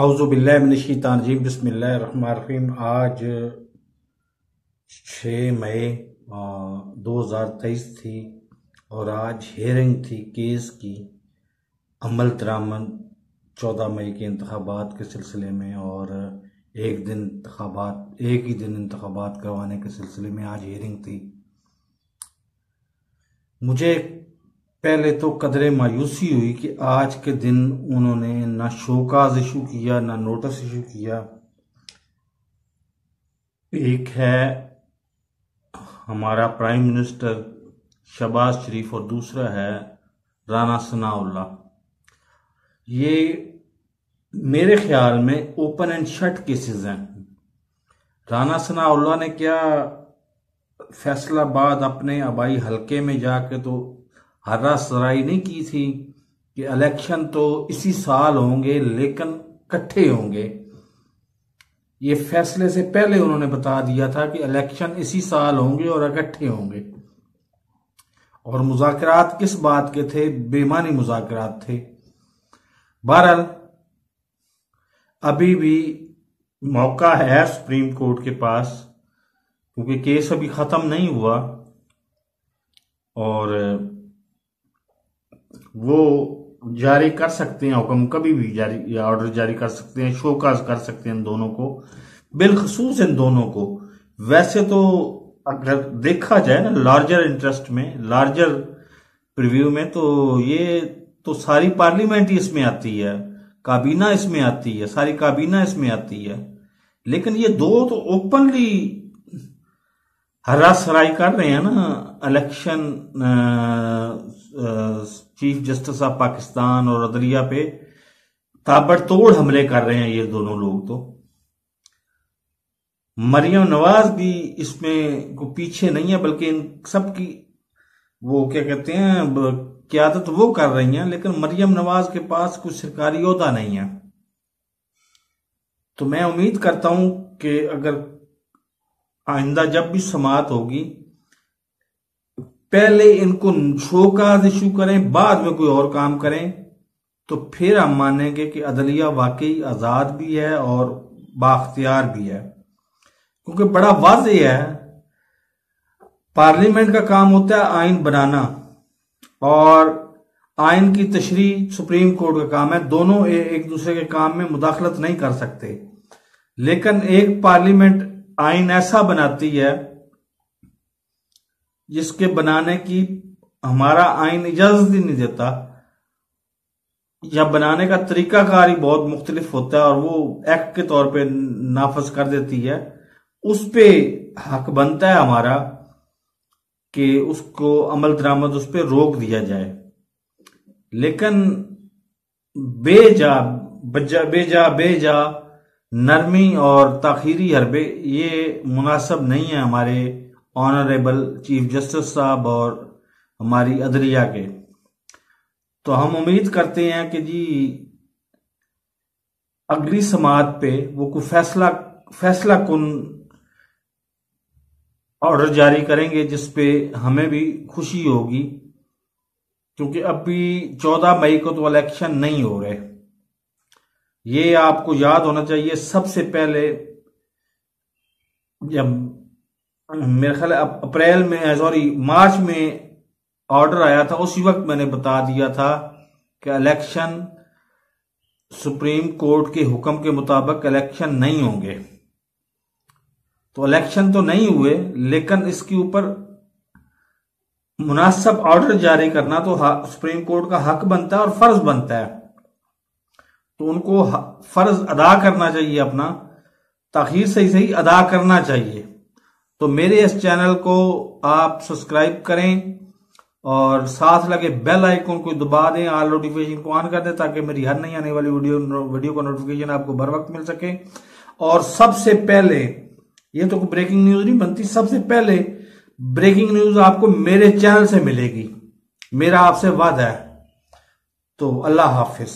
औज़ुबिल्लाहि मिनश्शैतानिर्रजीम बिस्मिल्लाहिर्रहमानिर्रहीम। आज 6 मई 2023 थी और आज हियरिंग थी केस की अमल दरामद 14 मई के इंतखाबात के सिलसिले में और एक ही दिन इंतखाबात करवाने के सिलसिले में आज हियरिंग थी। मुझे पहले तो कदरे मायूसी हुई कि आज के दिन उन्होंने ना शोकाज इशू किया ना नोटिस इशू किया। एक है हमारा प्राइम मिनिस्टर शहबाज शरीफ और दूसरा है राना सनाउल्लाह। ये मेरे ख्याल में ओपन एंड शट केसेस हैं। राना सनाउल्लाह ने क्या फैसलाबाद अपने आबाई हलके में जाके तो हर्रा सराई नहीं की थी कि इलेक्शन तो इसी साल होंगे लेकिन इकट्ठे होंगे। ये फैसले से पहले उन्होंने बता दिया था कि इलेक्शन इसी साल होंगे और इकट्ठे होंगे। और मुज़ाकरात किस बात के थे? बेमानी मुज़ाकरात थे। बहरहाल अभी भी मौका है सुप्रीम कोर्ट के पास, क्योंकि केस अभी खत्म नहीं हुआ और वो जारी कर सकते हैं हुक्म, कभी भी जारी या ऑर्डर जारी कर सकते हैं, शोकाज कर सकते हैं इन दोनों को, बिलखसूस इन दोनों को। वैसे तो अगर देखा जाए ना लार्जर इंटरेस्ट में, लार्जर प्रीव्यू में, तो ये तो सारी पार्लियामेंट ही इसमें आती है, काबीना इसमें आती है, सारी काबीना इसमें आती है। लेकिन ये दो तो ओपनली हर्रा सराई कर रहे हैं ना election chief justice of Pakistan और अदलिया पे ताबड़तोड़ हमले कर रहे हैं ये दोनों लोग। तो मरियम नवाज भी इसमें को पीछे नहीं है, बल्कि इन सब की वो क्या कहते हैं क़यादत वो कर रही हैं, लेकिन मरियम नवाज के पास कुछ सरकारी ओहदा नहीं है। तो मैं उम्मीद करता हूं कि अगर आइंदा जब भी समाअत होगी पहले इनको शोकाज इशू करें, बाद में कोई और काम करें, तो फिर हम मानेंगे कि अदलिया वाकई आजाद भी है और बाख्तियार भी है। क्योंकि बड़ा वाज़ेह है, पार्लियामेंट का काम होता है आइन बनाना और आइन की तशरीह सुप्रीम कोर्ट का काम है। दोनों एक दूसरे के काम में मुदाखलत नहीं कर सकते। लेकिन एक पार्लियामेंट आइन ऐसा बनाती है जिसके बनाने की हमारा आइन इजाजत ही नहीं देता, या बनाने का तरीकाकार ही बहुत मुख्तलिफ होता है और वो एक्ट के तौर पे नाफज कर देती है। उस पे हक बनता है हमारा कि उसको अमल दरामद उस पे रोक दिया जाए। लेकिन बेजा नरमी और ताखीरी हरबे ये मुनासिब नहीं है हमारे ऑनरेबल चीफ जस्टिस साहब और हमारी अदलिया के। तो हम उम्मीद करते हैं कि जी अगली समाअत पे वो कोई फैसला कुन ऑर्डर जारी करेंगे जिसपे हमें भी खुशी होगी, क्योंकि अभी 14 मई को तो इलेक्शन नहीं हो रहे। ये आपको याद होना चाहिए। सबसे पहले जब मेरे ख्याल मार्च में ऑर्डर आया था, उसी वक्त मैंने बता दिया था कि इलेक्शन सुप्रीम कोर्ट के हुक्म के मुताबिक इलेक्शन नहीं होंगे। तो इलेक्शन तो नहीं हुए, लेकिन इसके ऊपर मुनासिब ऑर्डर जारी करना तो सुप्रीम कोर्ट का हक बनता है और फर्ज बनता है। तो उनको फर्ज अदा करना चाहिए, अपना ताखीर सही अदा करना चाहिए। तो मेरे इस चैनल को आप सब्सक्राइब करें और साथ लगे बेल आइकन को दबा दें, ऑल नोटिफिकेशन को ऑन कर दें, ताकि मेरी हर नई आने वाली वीडियो का नोटिफिकेशन आपको बर वक्त मिल सके। और सबसे पहले, ये तो ब्रेकिंग न्यूज नहीं बनती, सबसे पहले ब्रेकिंग न्यूज आपको मेरे चैनल से मिलेगी, मेरा आपसे वादा है। तो अल्लाह हाफिज।